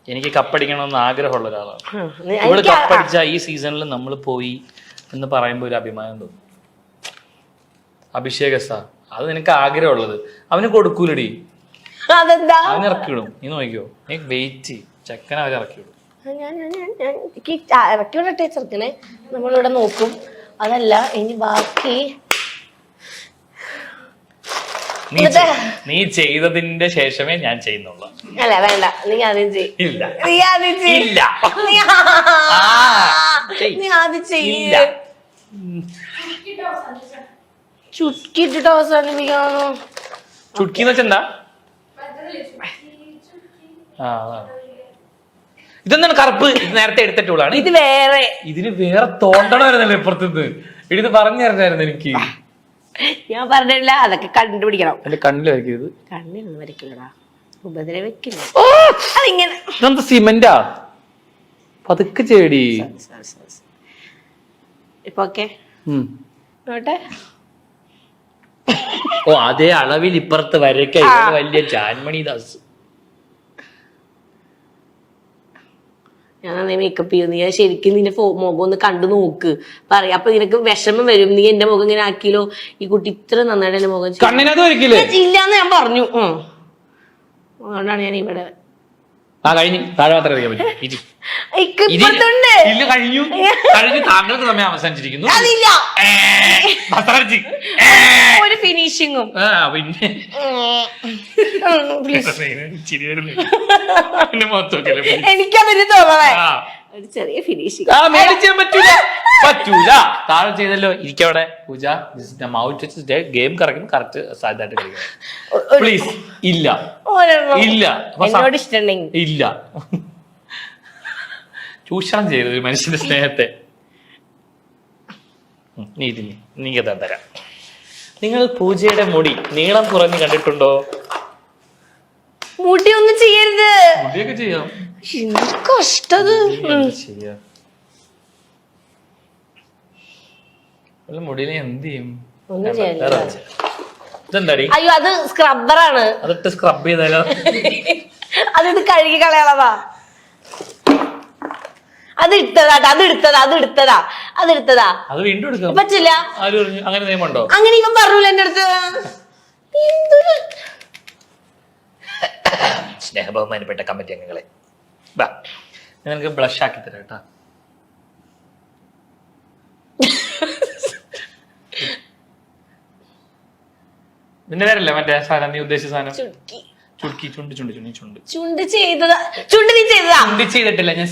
എനിക്ക് കപ്പടിക്കണമെന്ന് ആഗ്രഹമുള്ള ഒരാളാണ്. ഇവിടെ കപ്പടിച്ച ഈ സീസണിൽ നമ്മൾ പോയി എന്ന് പറയുമ്പോൾ ഒരു അഭിമാനം തോന്നും. അഭിഷേക് സാർ, അത് നിനക്ക് ആഗ്രഹമുള്ളത് അവന് കൊടുക്കൂലടി, അവന് ഇറക്കിവിടും. നീ നോക്കിയോ, നീ വെയിറ്റ് ചെക്കന അവർ ഇറക്കിവിടും. ഇറക്കിവിടട്ടെ ചെറുക്കനെ, നമ്മളിവിടെ നോക്കും. അതല്ല ഇനി ബാക്കി നീ ചെയ്തതിന്റെ ശേഷമേ ഞാൻ ചെയ്യുന്നുള്ളൂ. അല്ല വേണ്ട, നീ ആദ്യം ചെയ്യില്ല. നീ ആദ്യം ചെയ്യില്ല. ചുക്കിട്ടിട്ട് അവസാനിപ്പിക്കാണോ? ചുട്കിന്ന് വെച്ചെന്താ? ഇതെന്താണ് കറുപ്പ്? ഇത് നേരത്തെ എടുത്തിട്ടുള്ളതാണ്. ഇത് വേറെ, ഇതിന് വേറെ തോണ്ടണമായിരുന്നല്ലോ ഇപ്പുറത്തുനിന്ന്. ഇത് പറഞ്ഞു തരണമായിരുന്നു എനിക്ക്. ഞാൻ പറഞ്ഞില്ല, അതൊക്കെ കണ്ടുപിടിക്കണം. എന്റെ കണ്ണിൽ വരയ്ക്കരുത്. കണ്ണിലൊന്നും വരയ്ക്കില്ലടാ, ഉപദ്രവിക്കില്ല. അതിങ്ങനെ ഇതെന്താ സിമന്റാ? പതുക്കെ ചേടി. ഇപ്പൊ ഓക്കെ നോട്ടെ. ഓ അതേ അളവിൽ ഇപ്പുറത്ത് വരയ്ക്ക. വലിയ ജാൻമണി ദാസ്. ഞാൻ മേക്കപ്പ് ചെയ്യും. നീ ശരിക്കും നിന്റെ മുഖം ഒന്ന് കണ്ടു നോക്ക്, പറയാ. അപ്പൊ നിനക്ക് വിഷമം വരും. നീ എന്റെ മുഖം ഇങ്ങനെ ആക്കിയല്ലോ, ഈ കുട്ടി ഇത്ര നന്നായിട്ട് എന്റെ മുഖം ഇല്ലാന്ന് ഞാൻ പറഞ്ഞു. അതുകൊണ്ടാണ് ഞാൻ ഇവിടെ താങ്കൾക്ക് സമയം അവസാനിച്ചിരിക്കുന്നു. ഒരു ഫിനിഷിങ്ങും എനിക്കതൊരു തോന്നണേ, ഒരു ചെറിയ ഫിനിഷിങ് പറ്റൂല. താഴെ ചെയ്തല്ലോ, ഇരിക്കവിടെ പൂജ. ഗെയിം കറക്റ്റ് കറക്റ്റ് സാധ്യമായിട്ട് കളിക്കണം പ്ലീസ്. ഇല്ല ഇല്ല എന്നോട് ഇഷ്ടമുണ്ടെങ്കിൽ ഇല്ല. ചൂഷണം ചെയ്തത് ഒരു മനുഷ്യന്റെ സ്നേഹത്തെ. നീ തരാം. നിങ്ങൾ പൂജയുടെ മുടി നീളം കുറഞ്ഞ് കണ്ടിട്ടുണ്ടോ? മുടി ഒന്നും ചെയ്യരുത്. മുടിയൊക്കെ ചെയ്യാം. കഷ്ടത് ചെയ്യാം. മുടിയിൽ എന്ത് ചെയ്യും? ഇതെന്താടി? അയ്യോ, അത് സ്ക്രബ്ബറാണ്. അതിട്ട് സ്ക്രബ് ചെയ്താലോ? അതിത് കഴുകി കളയാളതാ. അത് എടുത്തതാ. അത് വീണ്ടും എടുക്കാം പറ്റില്ല. അങ്ങനെ നിയമമുണ്ടോ? അങ്ങനെ ഇവൻ പറഞ്ഞില്ല എന്റെ അടുത്ത്. സ്നേഹബഹുമാനപ്പെട്ട കമ്മിറ്റി അംഗങ്ങളെ, നിങ്ങൾക്ക് ബ്ലഷ് ആക്കി തരാം കേട്ടാ. നിന്റെ പേരല്ലേ മറ്റേ സാധനം, നീ ഉദ്ദേശിച്ച സാധനം? ചുണ്ട് ചെയ്തിട്ടില്ല ഞാൻ.